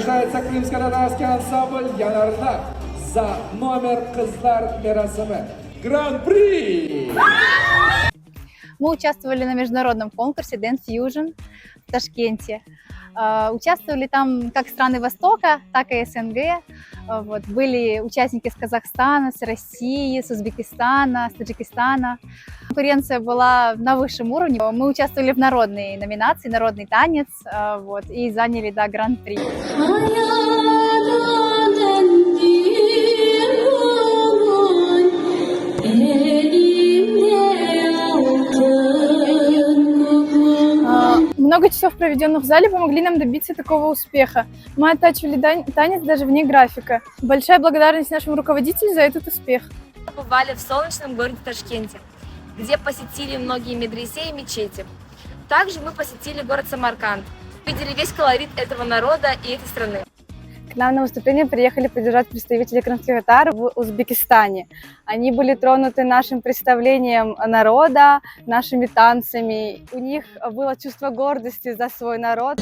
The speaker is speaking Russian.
Награждается крымско-татарский ансамбль Янарда за номер «Кызлар мерасымы». Гран-при! Мы участвовали на международном конкурсе Dance Fusion в Ташкенте. Участвовали там как страны Востока, так и СНГ. Вот. Были участники с Казахстана, с России, с Узбекистана, с Таджикистана. Конкуренция была на высшем уровне. Мы участвовали в народной номинации, народный танец, вот, и заняли, да, гран-при. Много часов, проведенных в зале, помогли нам добиться такого успеха. Мы оттачивали танец даже вне графика. Большая благодарность нашему руководителю за этот успех. Мы побывали в солнечном городе Ташкенте, где посетили многие медресе и мечети. Также мы посетили город Самарканд, видели весь колорит этого народа и этой страны. К нам на выступление приехали поддержать представители крымских татар в Узбекистане. Они были тронуты нашим представлением народа, нашими танцами. У них было чувство гордости за свой народ.